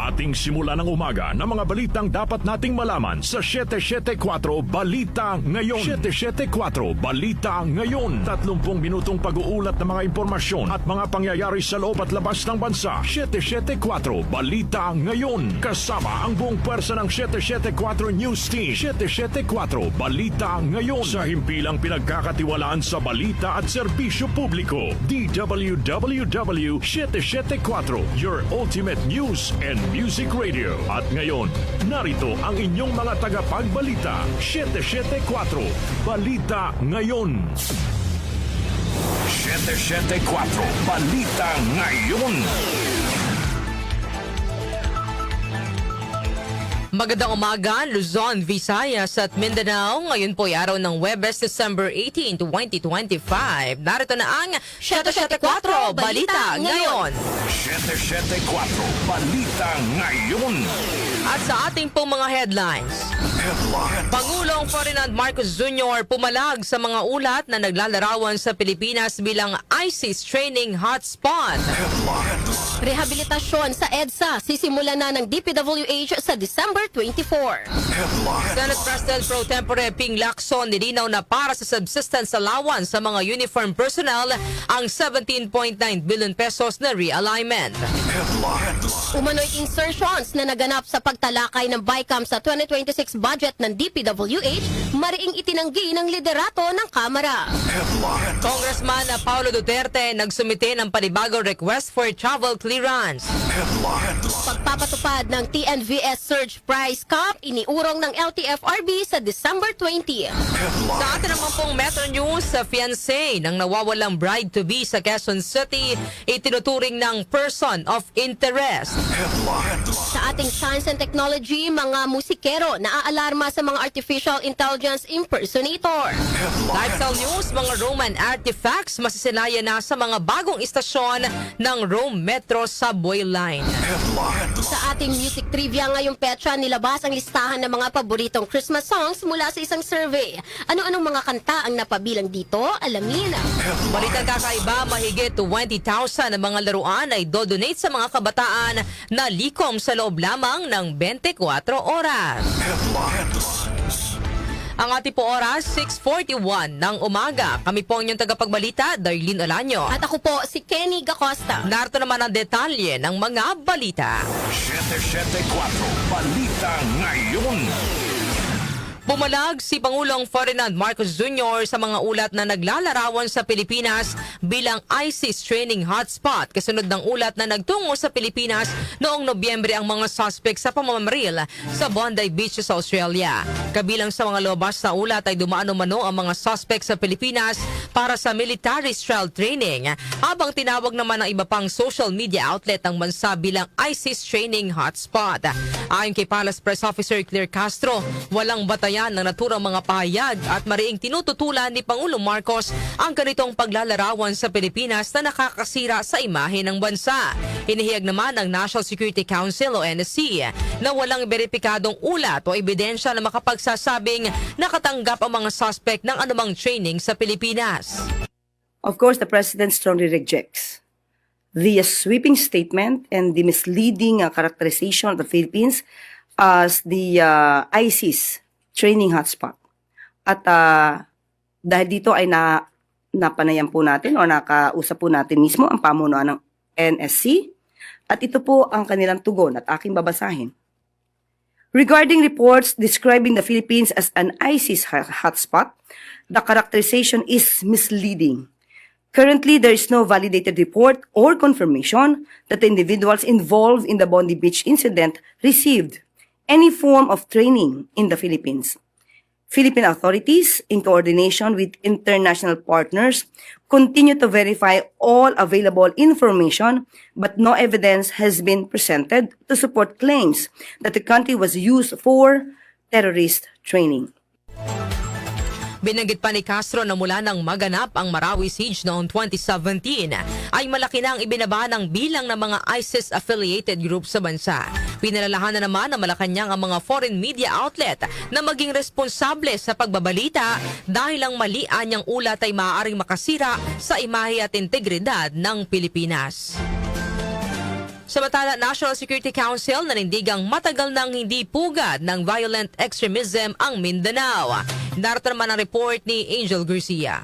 Ating simula ng umaga ng mga balitang dapat nating malaman sa 774 Balita Ngayon. 774 Balita Ngayon. 30 minutong pag-uulat ng mga impormasyon at mga pangyayari sa loob at labas ng bansa. 774 Balita Ngayon. Kasama ang buong pwersa ng 774 News Team. 774 Balita Ngayon. Sa himpilang pinagkakatiwalaan sa balita at serbisyo publiko. DWWW 774, your ultimate news and music radio. At ngayon, narito ang inyong mga tagapagbalita. 774 Balita Ngayon. 774 Balita Ngayon. Magandang umaga, Luzon, Visayas at Mindanao. Ngayon po ay araw ng Huwebes, December 18, 2025. Narito na ang 774 Balita Ngayon. 774 Balita Ngayon. At sa ating pong mga headlines, Pangulong Ferdinand Marcos Jr. pumalag sa mga ulat na naglalarawan sa Pilipinas bilang ISIS training hotspot. Rehabilitasyon sa EDSA sisimula na ng DPWH sa December 24. Senate President Pro Tempore Ping Lacson nilinaw na para sa subsistence allowance sa mga uniform personnel ang 17.9 billion pesos na realignment. Umano'y insertions na naganap sa pagtalakay ng BICAM sa 2026 budget ng DPWH, mariing itinanggi ng liderato ng Kamara. Congressman Paulo Duterte nagsumite ng panibagong request for travel clearance. Pagpapatupad ng TNVS Surge Prize Cap, iniurong ng LTFRB sa December 20. Sa atin naman pong Metro News, sa fiancé ng nawawalang bride-to-be sa Quezon City, itinuturing ng person of interest. Sa ating science and technology, mga musikero naaalarma sa mga artificial intelligence impersonator. Lifestyle News, mga Roman artifacts masisilayan na sa mga bagong istasyon ng Rome Metro Subway Line. Sa ating music trivia ngayong petsa, nilabas ang listahan ng mga paboritong Christmas songs mula sa isang survey. Ano-anong mga kanta ang napabilang dito? Alamin. Balitang kakaiba, mahigit 20,000 ng mga laruan ay dodonate sa mga kabataan na likom sa loob lamang ng 24 oras. Ang ating po oras, 6:41 ng umaga. Kami po ang inyong tagapagbalita, Darlene Olanyo. At ako po, si Kenny Gacosta. Narito naman ang detalye ng mga balita. 774 Balita Ngayon. Pumalag si Pangulong Ferdinand Marcos Jr. sa mga ulat na naglalarawan sa Pilipinas bilang ISIS training hotspot. Kasunod ng ulat na nagtungo sa Pilipinas noong Nobyembre ang mga suspect sa pamamaril sa Bondi Beach sa Australia. Kabilang sa mga lobas na ulat ay dumaan-umano ang mga suspect sa Pilipinas para sa military style training, habang tinawag naman ng iba pang social media outlet ang bansa bilang ISIS training hotspot. Ayon kay Palace Press Officer Claire Castro, walang batayan ng naturang mga pahayag at mariing tinututulan ni Pangulong Marcos ang ganitong paglalarawan sa Pilipinas na nakakasira sa imahe ng bansa. Inihiyag naman ng National Security Council o NSC na walang beripikadong ulat o ebidensya na makapagsasabing nakatanggap ang mga suspect ng anumang training sa Pilipinas. Of course, the President strongly rejects the sweeping statement and the misleading characterization of the Philippines as the ISIS training hotspot. At dahil dito ay napanayan po natin o nakausap po natin mismo ang pamunuan ng NSC at ito po ang kanilang tugon at aking babasahin. Regarding reports describing the Philippines as an ISIS hotspot, the characterization is misleading. Currently, there is no validated report or confirmation that the individuals involved in the Bondi Beach incident received any form of training in the Philippines. Philippine authorities, in coordination with international partners, continue to verify all available information, but no evidence has been presented to support claims that the country was used for terrorist training. Binanggit pa ni Castro na mula nang maganap ang Marawi siege noong 2017 ay malaki na ang ibinaba ng bilang ng mga ISIS-affiliated groups sa bansa. Pinalalahanan naman ng Malacanang ang mga foreign media outlet na maging responsable sa pagbabalita dahil ang mali anyang ulat ay maaaring makasira sa imahe at integridad ng Pilipinas. Samantala, National Security Council nanindigang matagal nang hindi pugad ng violent extremism ang Mindanao. Narito naman ang report ni Angel Garcia.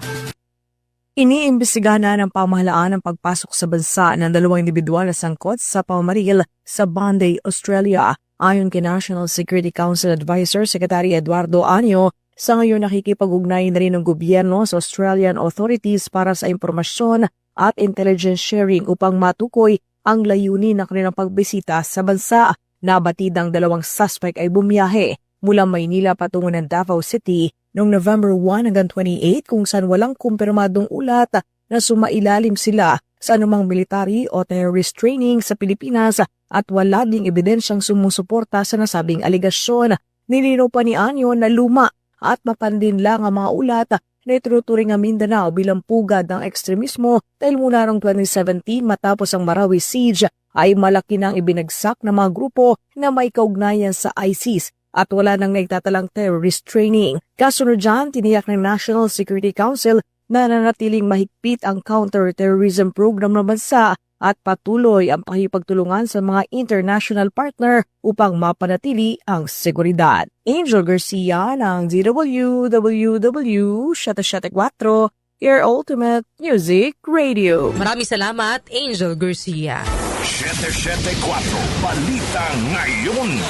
Iniimbestigahan na ng pamahalaan ang pagpasok sa bansa ng 2 individual na sangkot sa pamamaril sa Bondi, Australia. Ayon kay National Security Council Advisor Secretary Eduardo Anyo, sa ngayon nakikipag-ugnay na rin ng gobyerno sa Australian authorities para sa impormasyon at intelligence sharing upang matukoy ang layunin ng kanilang pagbisita sa bansa. Nabatid ang 2 suspect ay bumiyahe mula Maynila patungo ng Davao City noong November 1 hanggang 28 kung saan walang kumpirmadong ulat na sumailalim sila sa anumang military o terrorist training sa Pilipinas at wala ding ebidensyang sumusuporta sa nasabing aligasyon. Nilinaw pa ni Anyo na luma at mapandin lang ang mga ulat na ituturing ang Mindanao bilang pugad ng ekstremismo dahil mula noong 2017 matapos ang Marawi Siege ay malaki nang ibinagsak ng mga grupo na may kaugnayan sa ISIS at wala nang naitatalang terrorist training. Kasunod dyan, tiniyak ng National Security Council na nanatiling mahigpit ang counter-terrorism program ng bansa at patuloy ang pakipagtulungan sa mga international partner upang mapanatili ang seguridad. Angel Garcia ng DWWW 774, your ultimate music radio. Maraming salamat, Angel Garcia. 774 Balita Ngayon.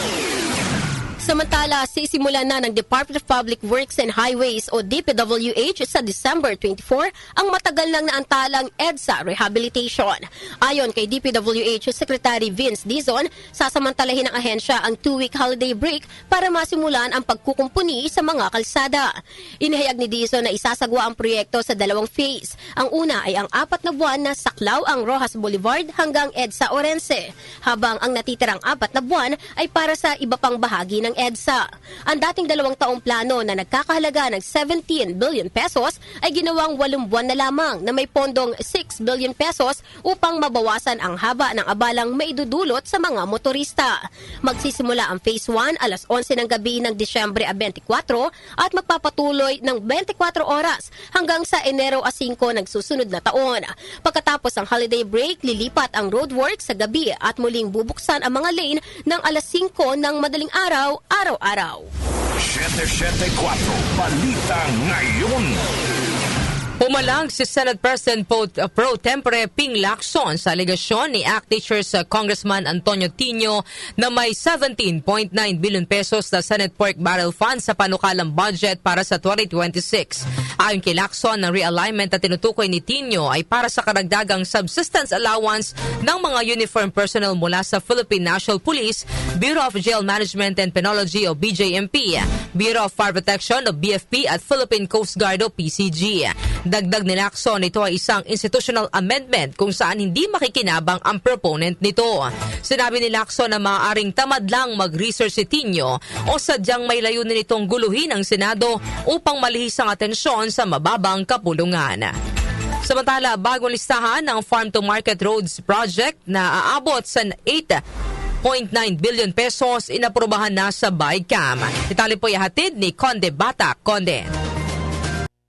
Samantala, sisimulan na ng Department of Public Works and Highways o DPWH sa December 24 ang matagal nang naantalang EDSA rehabilitation. Ayon kay DPWH Secretary Vince Dizon, sasamantalahin ng ahensya ang 2-week holiday break para masimulan ang pagkukumpuni sa mga kalsada. Inihayag ni Dizon na isasagwa ang proyekto sa 2 phase. Ang una ay ang 4 na buwan na saklaw ang Rojas Boulevard hanggang EDSA Orense, habang ang natitirang 4 na buwan ay para sa iba pang bahagi ng EDSA. Ang dating 2 taong plano na nagkakahalaga ng 17 billion pesos ay ginawang 8 buwan na lamang na may pondong 6 billion pesos upang mabawasan ang haba ng abalang maidudulot sa mga motorista. Magsisimula ang Phase 1 alas 11 ng gabi ng Disyembre 24 at magpapatuloy ng 24 oras hanggang sa Enero 5 ng susunod na taon. Pagkatapos ng holiday break, lilipat ang roadworks sa gabi at muling bubuksan ang mga lane ng alas 5 ng madaling araw-araw. 774 Balita Ngayon. Pumalag si Senate President Pro Tempore Ping Lacson sa aligasyon ni ACT Teachers Congressman Antonio Tino na may 17.9 billion pesos na Senate Pork Barrel Fund sa panukalang budget para sa 2026. Ayon kay Lacson, ang realignment na tinutukoy ni Tino ay para sa karagdagang subsistence allowance ng mga uniform personnel mula sa Philippine National Police, Bureau of Jail Management and Penology o BJMP, Bureau of Fire Protection o BFP at Philippine Coast Guard o PCG. Dagdag ni Lacson, ito ay isang institutional amendment kung saan hindi makikinabang ang proponent nito. Sinabi ni Lacson na maaaring tamad lang mag-research si Tino o sadyang may layunin itong guluhin ang Senado upang malihis ang atensyon sa mababang kapulungan. Samantala, bagong listahan ng Farm to Market Roads Project na aabot sa 8.9 billion pesos inaprubahan na sa BICAM. Itali po ihatid ni Conde Bata. Conde.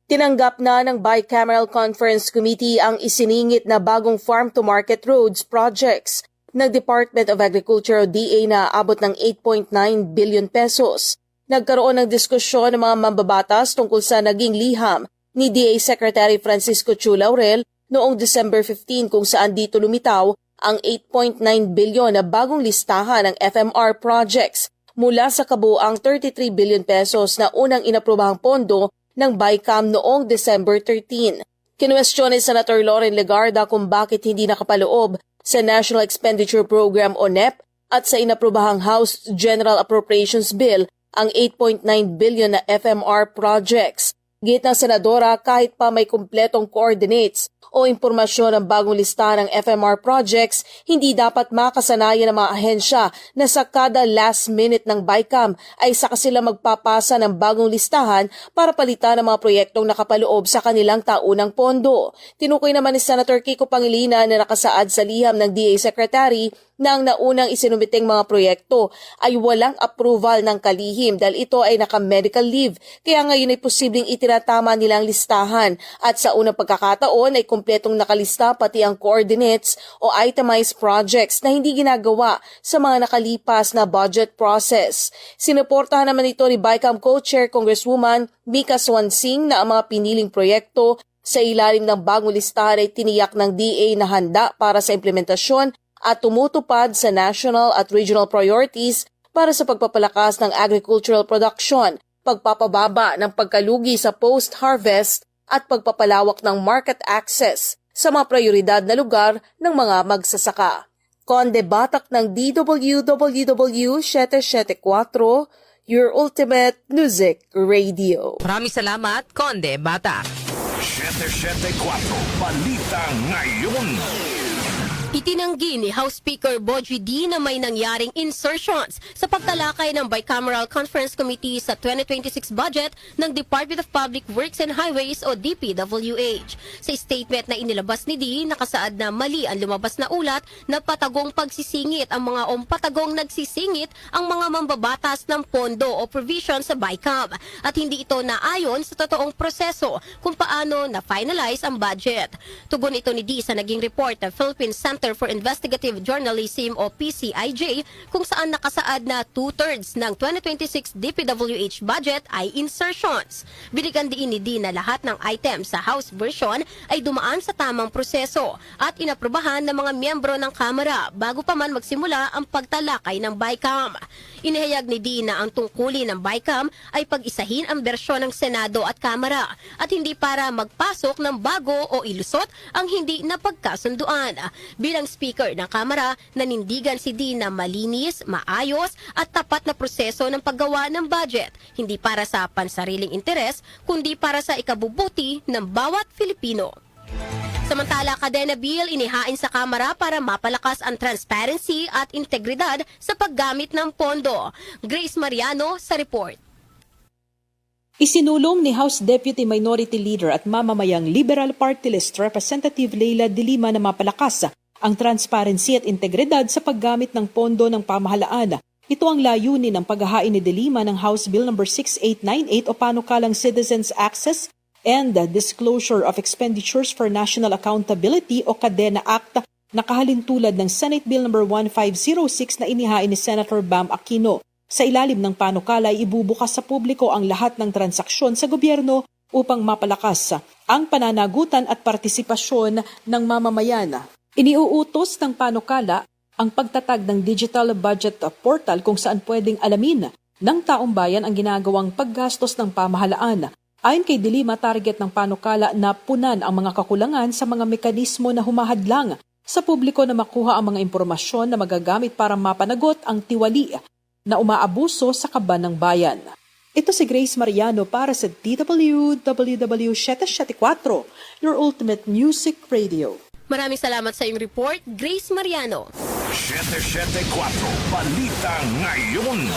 Tinanggap na ng Bicameral Conference Committee ang isiningit na bagong farm-to-market roads projects ng Department of Agriculture o DA na abot ng 8.9 billion pesos. Nagkaroon ng diskusyon ng mga mambabatas tungkol sa naging liham ni DA Secretary Francisco Chu Laurel noong December 15 kung saan dito lumitaw ang 8.9 billion na bagong listahan ng FMR projects mula sa kabuang 33 billion pesos na unang inaprobahang pondo ng BICAM noong December 13. Kinuwestiyon ni Senator Loren Legarda kung bakit hindi nakapaloob sa National Expenditure Program o NEP at sa inaprobahang House General Appropriations Bill ang 8.9 billion na FMR projects. Git ng Senadora, kahit pa may kumpletong coordinates o impormasyon ng bagong listahan ng FMR projects, hindi dapat makasanayan ng mga ahensya na sa kada last minute ng BICAM ay saka sila magpapasa ng bagong listahan para palitan ang mga proyektong nakapaloob sa kanilang taunang pondo. Tinukoy naman ni Senator Kiko Pangilinan na nakasaad sa liham ng DA Secretary na ang naunang isinumiteng mga proyekto ay walang approval ng kalihim dahil ito ay naka-medical leave. Kaya ngayon ay posibleng itinatama nilang listahan at sa unang pagkakataon ay kumpletong nakalista pati ang coordinates o itemized projects na hindi ginagawa sa mga nakalipas na budget process. Sinuportahan naman ito ni BICAM Co-Chair Congresswoman Mika Swansing na ang mga piniling proyekto sa ilalim ng bagong listahan ay tiniyak ng DA na handa para sa implementasyon at tumutupad sa national at regional priorities para sa pagpapalakas ng agricultural production, pagpapababa ng pagkalugi sa post-harvest at pagpapalawak ng market access sa mga prioridad na lugar ng mga magsasaka. Conde Batak ng DWWW 774, your ultimate music radio. Maraming salamat, Conde Batak. 774 Balita Ngayon. Itinanggi ni House Speaker Bogie D na may nangyaring insertions sa pagtalakay ng Bicameral Conference Committee sa 2026 budget ng Department of Public Works and Highways o DPWH. Sa statement na inilabas ni D, nakasaad na mali ang lumabas na ulat na patagong pagsisingit ang mga patagong nagsisingit ang mga mambabatas ng pondo o provision sa BICAM at hindi ito naayon sa totoong proseso kung paano na-finalize ang budget. Tugon ito ni D sa naging report ng Philippine Center for Investigative Journalism o PCIJ kung saan nakasaad na 2/3 ng 2026 DPWH budget ay insertions. Binigyan din ni D na lahat ng items sa House version ay dumaan sa tamang proseso at inaprubahan ng mga miyembro ng Kamara bago pa man magsimula ang pagtalakay ng BICAM. Inihayag ni D na ang tungkulin ng BICAM ay pag-isahin ang bersyon ng Senado at Kamara at hindi para magpasok ng bago o ilusot ang hindi napagkasunduan. Bilang Speaker ng Kamara, nanindigan si D na malinis, maayos at tapat na proseso ng paggawa ng budget, hindi para sa pansariling interes, kundi para sa ikabubuti ng bawat Filipino. Samantala, Kadena Bill inihain sa Kamara para mapalakas ang transparency at integridad sa paggamit ng pondo. Grace Mariano sa report. Isinulong ni House Deputy Minority Leader at mamamayang Liberal Party List Representative Leila De Lima na mapalakas ang transparency at integridad sa paggamit ng pondo ng pamahalaan. Ito ang layunin ng paghahain ni De Lima ng House Bill No. 6898 o Panukalang Citizens Access and Disclosure of Expenditures for National Accountability o Kadena Act na kahalintulad ng Senate Bill No. 1506 na inihain ni Senator Bam Aquino. Sa ilalim ng panukala ay ibubukas sa publiko ang lahat ng transaksyon sa gobyerno upang mapalakas ang pananagutan at partisipasyon ng mamamayan. Iniuutos ng panukala ang pagtatag ng digital budget portal kung saan pwedeng alamin ng taong bayan ang ginagawang paggastos ng pamahalaan. Ayon kay De Lima, target ng panukala na punan ang mga kakulangan sa mga mekanismo na humahadlang sa publiko na makuha ang mga impormasyon na magagamit para mapanagot ang tiwali na umaabuso sa kaban ng bayan. Ito si Grace Mariano para sa DWWW 774, your ultimate music radio. Maraming salamat sa iyong report, Grace Mariano. 774 Balita Ngayon.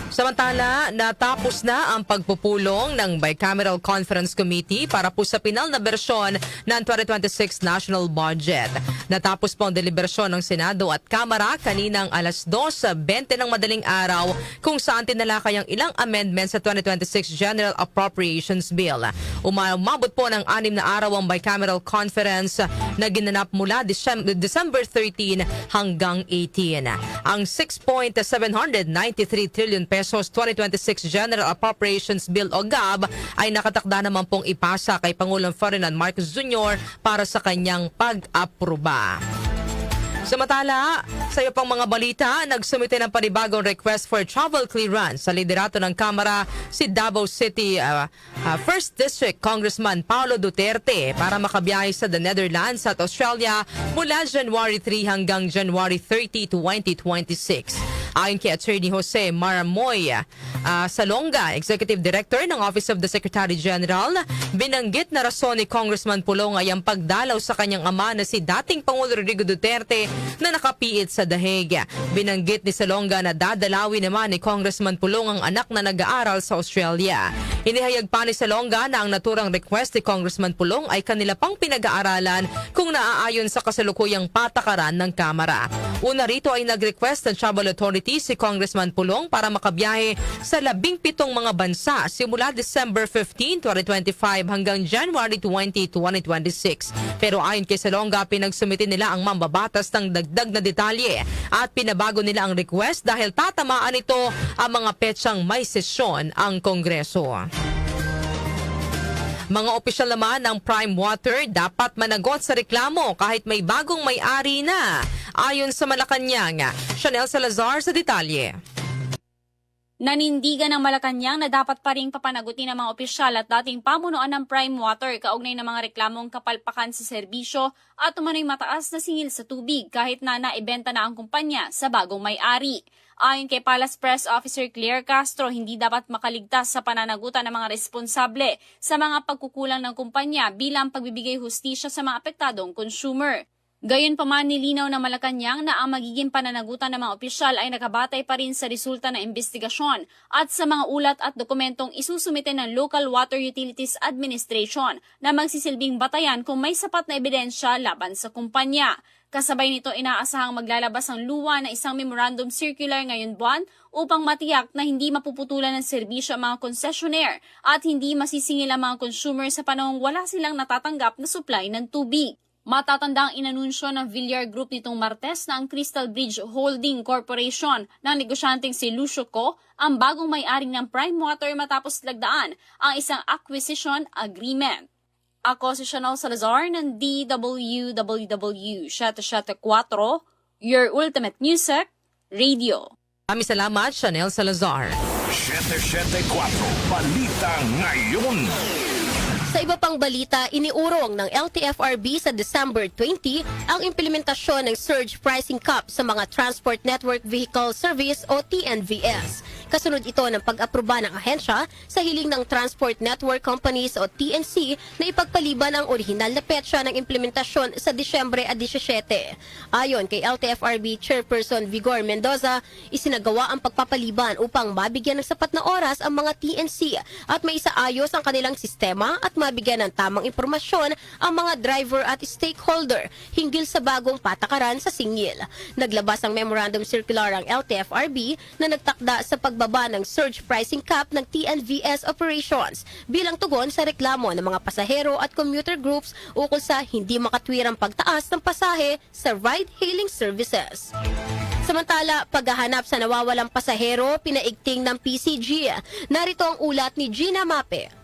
Samantala, natapos na ang pagpupulong ng Bicameral Conference Committee para po sa pinal na bersyon ng 2026 National Budget. Natapos po ang deliberasyon ng Senado at Kamara kaninang alas 2:20 ng madaling araw kung saan tinalakay ang ilang amendments sa 2026 General Appropriations Bill. Umabot po ng 6 na araw ang Bicameral Conference na ginanap mula December 13 hanggang 18. Ang 6.793 trillion pesos 2026 General Appropriations Bill o GAB ay nakatakda naman pong ipasa kay Pangulong Ferdinand Marcos Jr. para sa kanyang pag-aproba. Samantala, sa iyo pang mga balita, nagsumite ng panibagong request for travel clearance sa liderato ng Kamara si Davao City 1st District Congressman Paulo Duterte para makabiyahe sa the Netherlands at Australia mula January 3 hanggang January 30, 2026. Ayon kay Attorney Jose Maramoy Salonga, Executive Director ng Office of the Secretary General, binanggit na rason ni Congressman Pulong ay ang pagdalaw sa kanyang ama na si dating Pangulo Rodrigo Duterte na nakapiit sa Dahig. Binanggit ni Salonga na dadalawin naman ni Congressman Pulong ang anak na nag-aaral sa Australia. Inihayag pa ni Salonga na ang naturang request ni Congressman Pulong ay kanila pang pinag-aaralan kung naaayon sa kasalukuyang patakaran ng Kamara. Una rito ay nag-request ng Travel Authority si Congressman Pulong para makabiyahe sa 17 mga bansa simula December 15, 2025 hanggang January 20, 2026. Pero ayon kay Salonga, pinagsumite nila ang mambabatas ng dagdag na detalye at pinabago nila ang request dahil tatamaan ito ang mga petsang may sesyon ang Kongreso. Mga opisyal naman ng Prime Water dapat managot sa reklamo kahit may bagong may-ari na. Ayon sa Malacanang, Chanel Salazar sa detalye. Nanindigan ng Malacanang na dapat pa ring papanagutin ng mga opisyal at dating pamunuan ng Prime Water kaugnay ng mga reklamong kapalpakan sa serbisyo at umano'y mataas na singil sa tubig kahit na naibenta na ang kumpanya sa bagong may-ari. Ayon kay Palace Press Officer Claire Castro, hindi dapat makaligtas sa pananagutan ng mga responsable sa mga pagkukulang ng kumpanya bilang pagbibigay hustisya sa mga apektadong consumer. Gayunpaman, nilinaw ng Malacanang na ang magiging pananagutan ng mga opisyal ay nakabatay pa rin sa resulta ng investigasyon at sa mga ulat at dokumentong isusumite ng Local Water Utilities Administration na magsisilbing batayan kung may sapat na ebidensya laban sa kumpanya. Kasabay nito, inaasahang maglalabas ang luwa na isang memorandum circular ngayon buwan upang matiyak na hindi mapuputulan ng serbisyo ang mga concessionaire at hindi masisingil ang mga consumer sa panahong wala silang natatanggap na supply ng tubig. Matatanda ang inanunsyo ng Villar Group nitong Martes na ang Crystal Bridge Holding Corporation ng negosyanteng si Lucio Co ang bagong may-ari ng Prime Water matapos lagdaan ang isang acquisition agreement. Ako si Chanel Salazar ng DWWW 774, your ultimate music radio. Maraming salamat, Chanel Salazar. 774 Balita Ngayon. Sa iba pang balita, iniurong ng LTFRB sa December 20 ang implementasyon ng surge pricing cap sa mga Transport Network Vehicle Service o TNVS. Kasunod ito ng pag-aproba ng ahensya sa hiling ng Transport Network Companies o TNC na ipagpaliban ang orihinal na petsa ng implementasyon sa Disyembre 17. Ayon kay LTFRB Chairperson Vigor Mendoza, isinagawa ang pagpapaliban upang mabigyan ng sapat na oras ang mga TNC at maisaayos ang kanilang sistema at mabigyan ng tamang impormasyon ang mga driver at stakeholder hinggil sa bagong patakaran sa singil. Naglabas ang memorandum circular ang LTFRB na nagtakda sa pagbaba ng surge pricing cap ng TNVS operations bilang tugon sa reklamo ng mga pasahero at commuter groups ukol sa hindi makatwirang pagtaas ng pasahe sa ride-hailing services. Samantala, paghahanap sa nawawalang pasahero, pinaigting ng PCG. Narito ang ulat ni Gina Mape.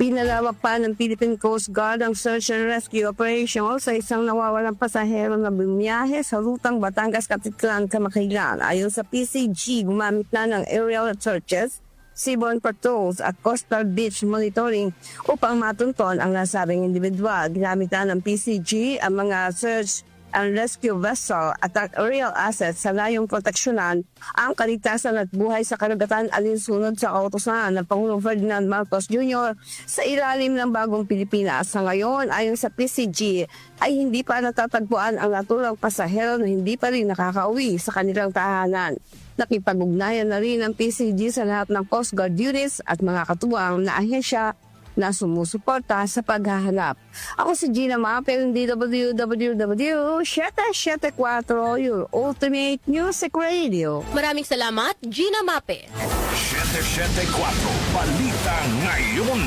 Pinalawak pa ng Philippine Coast Guard ang search and rescue operation sa isang nawawalang pasahero na bumiyahe sa rutang Batangas-Katiklan, Kamakailan. Ayon sa PCG, gumamit na ng aerial searches, seaborne patrols at coastal beach monitoring upang matunton ang nasabing individual. Ginamit na ng PCG ang mga search and rescue vessel at aerial assets sa layong proteksyonan ang kaligtasan at buhay sa karagatan alinsunod sa kautusan ng Pangulong Ferdinand Marcos Jr. sa ilalim ng Bagong Pilipinas. Sa ngayon, ayon sa PCG, ay hindi pa natatagpuan ang naturang pasahero na hindi pa rin nakakauwi sa kanilang tahanan. Nakipag-ugnayan na rin ang PCG sa lahat ng Coast Guard units at mga katuwang na ahensya na sumusuporta sa paghahanap. Ako si Gina Mape ng DWWW 774, your ultimate music radio. Maraming salamat, Gina Mape. 774 Balita Ngayon.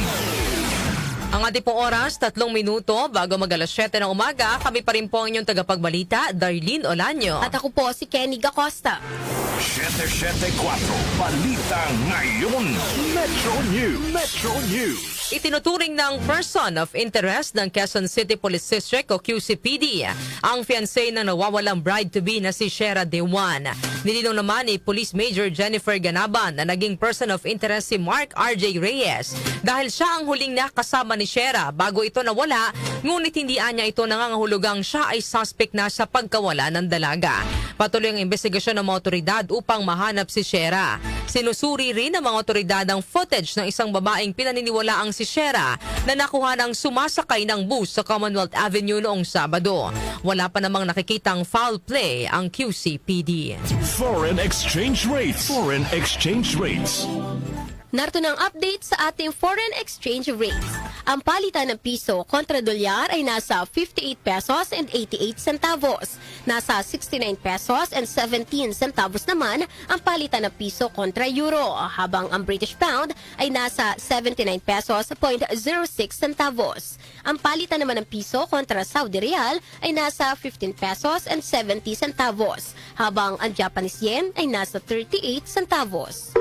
Ang ating pong oras, 3 minuto bago mag-alas 7 ng umaga. Kami pa rin po ang inyong tagapagbalita, Darlene Olanyo. At ako po si Kenny Gacosta. 774 Balita Ngayon. Metro News. Metro News. Itinuturing ng Person of Interest ng Quezon City Police District o QCPD ang fiancé ng nawawalang bride-to-be na si Shera Dewan. Nilinaw naman ni Police Major Jennifer Ganaban na naging person of interest si Mark R.J. Reyes dahil siya ang huling nakasama ni Shera bago ito nawala, ngunit hindi niya ito nangangahulugang siya ay suspect na sa pagkawala ng dalaga. Patuloy ang investigasyon ng mga otoridad upang mahanap si Shera. Sinusuri rin ng mga otoridad ang footage ng isang babaeng pinaniniwalaang si Shera na nakuha ng sumasakay ng bus sa Commonwealth Avenue noong Sabado. Wala pa namang nakikitang foul play ang QCPD. Foreign exchange rates. Foreign exchange rates. Narito ng update sa ating foreign exchange rates. Ang palitan ng piso kontra dolyar ay nasa 58 pesos and 88 centavos. Nasa 69 pesos and 17 centavos naman ang palitan ng piso kontra euro, habang ang British pound ay nasa 79 pesos .06 centavos. Ang palitan naman ng piso kontra Saudi Real ay nasa 15 pesos and 70 centavos, habang ang Japanese yen ay nasa 38 centavos.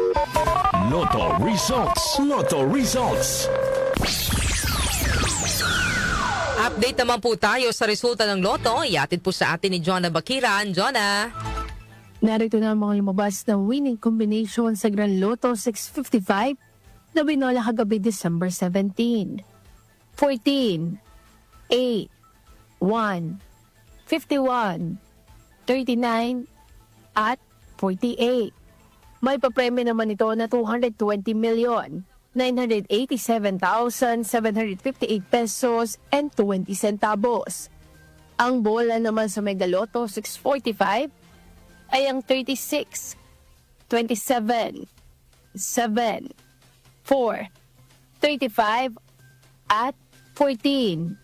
Lotto results. Lotto results. Update naman po tayo sa resulta ng Lotto. Iatid po sa atin ni Jonah Bakiran. Jonah. Narito na ang mga lumabas na winning combination sa Grand Lotto 655 na binola kagabi December 17. 14, 8, 1, 51, 39, at 48. May papremyo naman ito na 220,987,758 pesos and 20 centavos. Ang bola naman sa Mega Lotto 645 ay ang 36, 27, 7, 4, 35, at 14.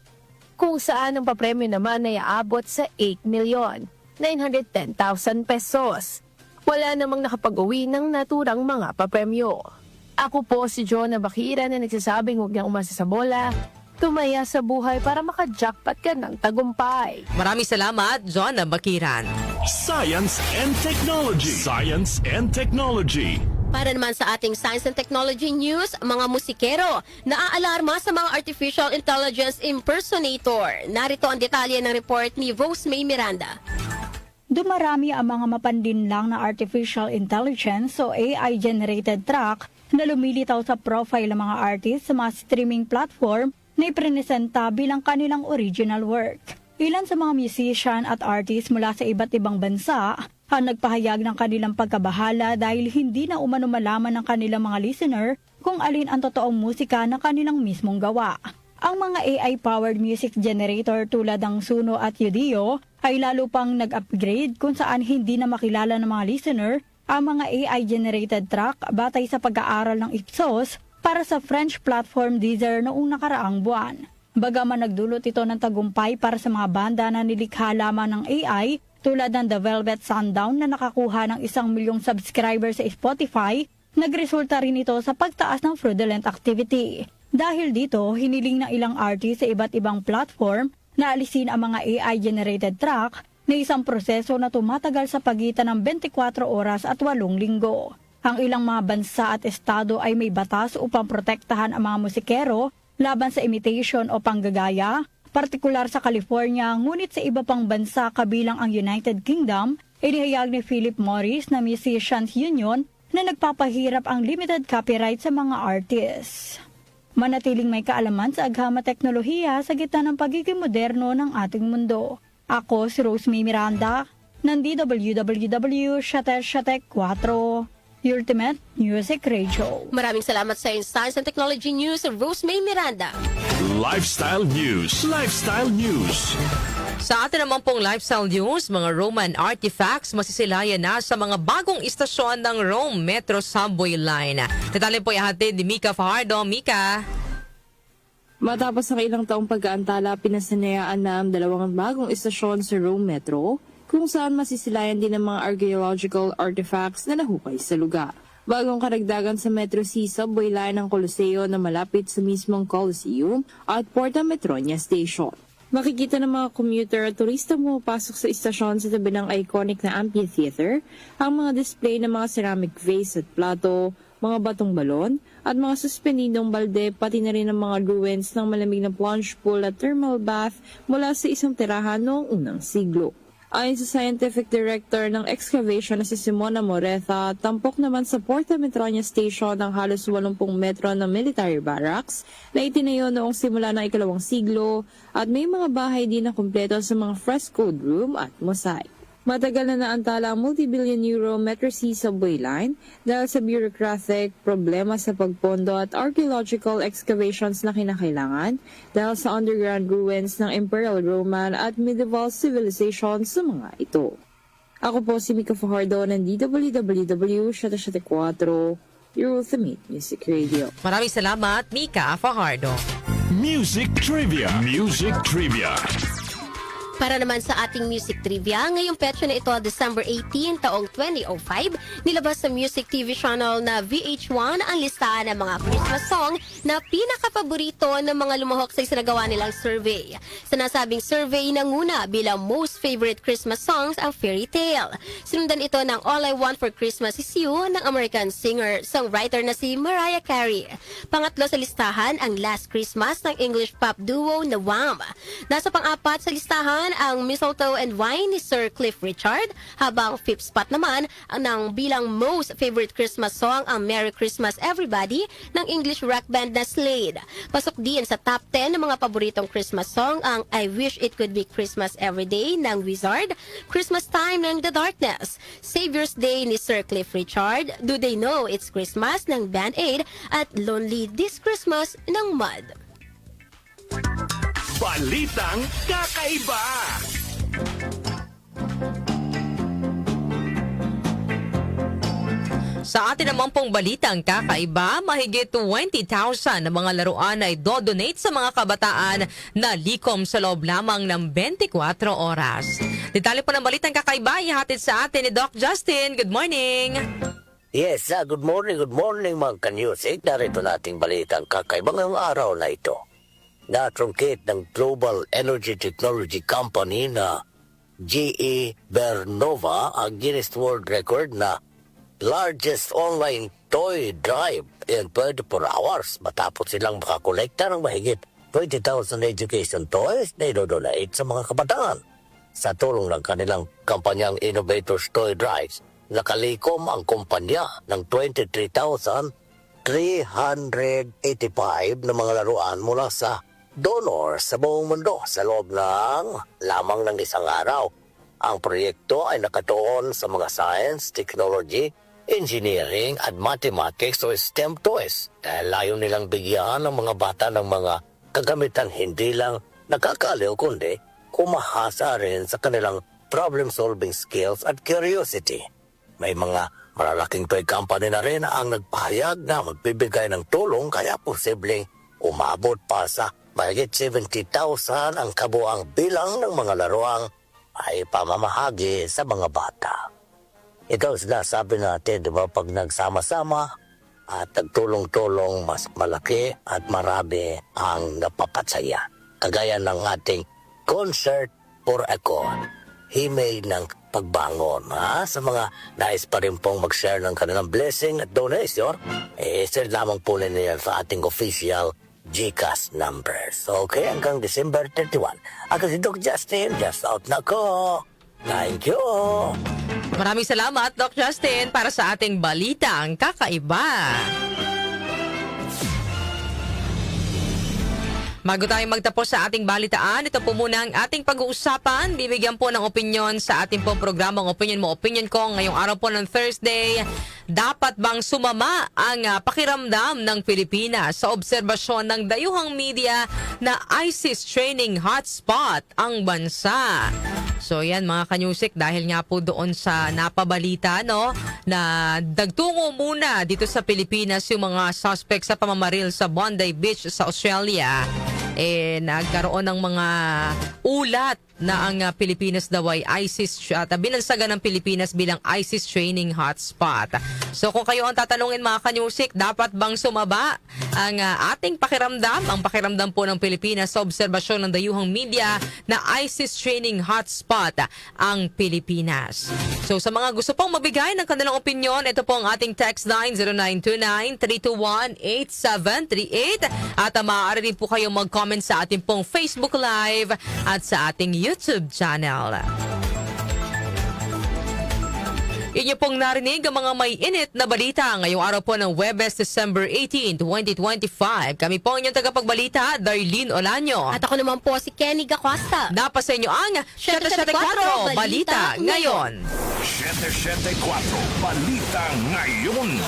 Kung saan ang papremyo naman ay aabot sa 8,910,000 pesos. Wala namang nakapag-uwi ng naturang mga papremyo. Ako po si Jonah Bakiran na nagsasabing huwag niyang umasa sa bola, tumaya sa buhay para maka-jackpot ka ng tagumpay. Maraming salamat, Jonah Bakiran. Science and Technology. Science and Technology. Para naman sa ating Science and Technology News, mga musikero naaalarma sa mga artificial intelligence impersonator. Narito ang detalye ng report ni Rose May Miranda. Dumarami ang mga mapandinlang na artificial intelligence o AI-generated track na lumilitaw sa profile ng mga artist sa mga streaming platform na ipresenta bilang kanilang original work. Ilan sa mga musician at artist mula sa iba't ibang bansa ang nagpahayag ng kanilang pagkabahala dahil hindi na umano malaman ng kanilang mga listener kung alin ang totoong musika na kanilang mismong gawa. Ang mga AI-powered music generator tulad ng Suno at Udio ay lalo pang nag-upgrade kung saan hindi na makilala ng mga listener ang mga AI-generated track batay sa pag-aaral ng Ipsos para sa French platform Deezer noong nakaraang buwan. Bagaman nagdulot ito ng tagumpay para sa mga banda na nilikha lamang ng AI tulad ng The Velvet Sundown na nakakuha ng 1 milyong subscribers sa Spotify, nagresulta rin ito sa pagtaas ng fraudulent activity. Dahil dito, hiniling ng ilang artist sa iba't ibang platform na alisin ang mga AI-generated track na isang proseso na tumatagal sa pagitan ng 24 oras at 8 linggo. Ang ilang mga bansa at estado ay may batas upang protektahan ang mga musikero laban sa imitation o panggagaya, partikular sa California, ngunit sa iba pang bansa kabilang ang United Kingdom, inihayag ni Philip Morris na Musicians Union na nagpapahirap ang limited copyright sa mga artists. Manatiling may kaalaman sa aghama teknolohiya sa gitna ng pagiging moderno ng ating mundo. Ako si Rose May Miranda ng DWWW Shatek 4, Ultimate Music Radio. Maraming salamat sa Science and Technology News, Rose May Miranda. Lifestyle News. Lifestyle News. Sa atin naman pong lifestyle news, mga Roman artifacts masisilayan na sa mga bagong istasyon ng Rome Metro Subway Line. Detalye po ihatid ni Mika Fajardo. Mika. Matapos ang ilang taong pag-aantala, pinasanayaan na ang 2 bagong istasyon sa Rome Metro, kung saan masisilayan din ang mga archaeological artifacts na nahukay sa lugar. Bagong karagdagan sa Metro C Subway Line ng Coliseo na malapit sa mismong Coliseum at Porta Metronia Station. Makikita ng mga commuter at turista pumapasok sa istasyon sa tabi ng iconic na amphitheater ang mga display ng mga ceramic vase at plato, mga batong balon, at mga suspendidong balde, pati na rin ang mga ruins ng malamig na plunge pool at thermal bath mula sa isang tirahan noong unang siglo. Ayon sa Scientific Director ng Excavation na si Simona Moreta, tampok naman sa Porta Metronia Station ang halos 80 metro na military barracks na itinayo noong simula ng 2 siglo at may mga bahay din na kumpleto sa mga frescoed room at mosaic. Matagal na naantala ang multi-billion euro Metro C subway line dahil sa bureaucratic, problema sa pagpondo at archaeological excavations na kinakailangan dahil sa underground ruins ng Imperial Roman at medieval civilization sa mga ito. Ako po si Mika Fajardo ng DWWW 774 You're with the Meet Music Radio. Maraming salamat, Mika Fajardo. Music Trivia. Music Trivia. Para naman sa ating music trivia, ngayong petsa na ito, December 18, taong 2005, nilabas sa music TV channel na VH1 ang listahan ng mga Christmas song na pinakapaborito ng mga lumahok sa isinagawa nilang survey. Sa nasabing survey, nanguna bilang most favorite Christmas songs ang Fairy Tale. Sinundan ito ng All I Want for Christmas Is You ng American singer-songwriter na si Mariah Carey. Pangatlo sa listahan ang Last Christmas ng English pop duo na Wham. Nasa pang-apat sa listahan ang Mistletoe and Wine ni Sir Cliff Richard, habang fifth spot naman ang nang bilang most favorite Christmas song ang Merry Christmas Everybody ng English rock band na Slade. Pasok din sa top 10 ng mga paboritong Christmas song ang I Wish It Could Be Christmas Every Day ng Wizard, Christmas Time ng The Darkness, Savior's Day ni Sir Cliff Richard, Do They Know It's Christmas ng Band Aid, at Lonely This Christmas ng Mud. Balitang kakaiba. Sa atin naman pong balitang kakaiba, mahigit 20,000 na mga laruan ay do-donate sa mga kabataan na likom sa loob lamang ng 24 oras. Detalye po ng balitang kakaiba, ihatid sa atin ni Doc Justin. Good morning! Yes, good morning mga kanyusik. Narito nating balitang kakaiba ngayong araw na ito. Na-truncate ng Global Energy Technology Company na GE Vernova ang Guinness World Record na largest online toy drive in 24 hours matapos silang makakolekta ng mahigit 20,000 education toys na idodonate sa mga kabataan. Sa tulong ng kanilang kampanyang Innovators Toy Drives, nakalikom ang kumpanya ng 23,385 na mga laruan mula sa donor sa buong mundo sa loob ng lamang ng isang araw. Ang proyekto ay nakatuon sa mga science, technology, engineering at mathematics o STEM toys dahil layo nilang bigyan ng mga bata ng mga kagamitan hindi lang nakakaliw kundi kumahasa rin sa kanilang problem-solving skills at curiosity. May mga malalaking toy company na rin ang nagpahayag na magbibigay ng tulong kaya posibleng umabot pa sa mahigit 70,000 ang kabuang bilang ng mga laruang ay pamamahagi sa mga bata. Ito sinasabi natin, di ba, pag nagsama-sama at nagtulong-tulong, mas malaki at marami ang napapatsaya. Kagaya ng ating Concert for a Cause, himay ng pagbangon. Sa mga nais pa rin pong mag-share ng kanilang blessing at donation, share lamang po ninyo sa ating official GCash numbers. Okay, hanggang December 31. Ako si Doc Justin, just out na ko. Thank you. Maraming salamat, Doc Justin, para sa ating balitang kakaiba. Bago tayo magtapos sa ating balitaan, ito po muna ang ating pag-uusapan. Bibigyan po ng opinion sa ating pong programang Opinion Mo, Opinion Ko. Ngayong araw po ng Thursday, dapat bang sumama ang pakiramdam ng Pilipinas sa obserbasyon ng dayuhang media na ISIS training hotspot ang bansa? So yan mga kanyusik, dahil nga po doon sa napabalita na dagtungo muna dito sa Pilipinas yung mga suspect sa pamamaril sa Bondi Beach sa Australia, nagkaroon ng mga ulat na ang Pilipinas daw ay ISIS at binansagan ng Pilipinas bilang ISIS training hotspot. So kung kayo ang tatanungin mga kanyusik, dapat bang sumaba ang ating pakiramdam, ang pakiramdam po ng Pilipinas sa obserbasyon ng dayuhang media na ISIS training hotspot ang Pilipinas? So sa mga gusto pong mabigay ng kanilang opinion, ito po ang ating text line 0929-321-8738 at maaari rin po kayong mag-comment sa ating pong Facebook Live at sa ating YouTube channel. Inyo pong narinig ang mga may init na balita ngayong araw po ng Webes, December 18, 2025. Kami po ang inyong tagapagbalita, Darlene Olanyo. At ako naman po si Kenny Gacosta. Dapat sa inyo ang 774 Balita Ngayon. 774 Balita Ngayon.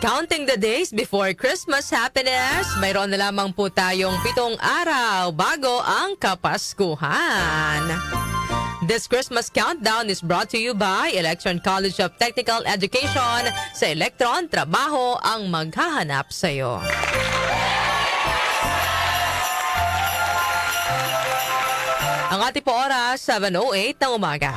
Counting the days before Christmas happiness, mayroon na lamang po tayong 7 araw bago ang Kapaskuhan. This Christmas countdown is brought to you by Electron College of Technical Education. Sa Electron, trabaho ang maghahanap sa'yo. Ang ating po oras, 7:08 ng umaga.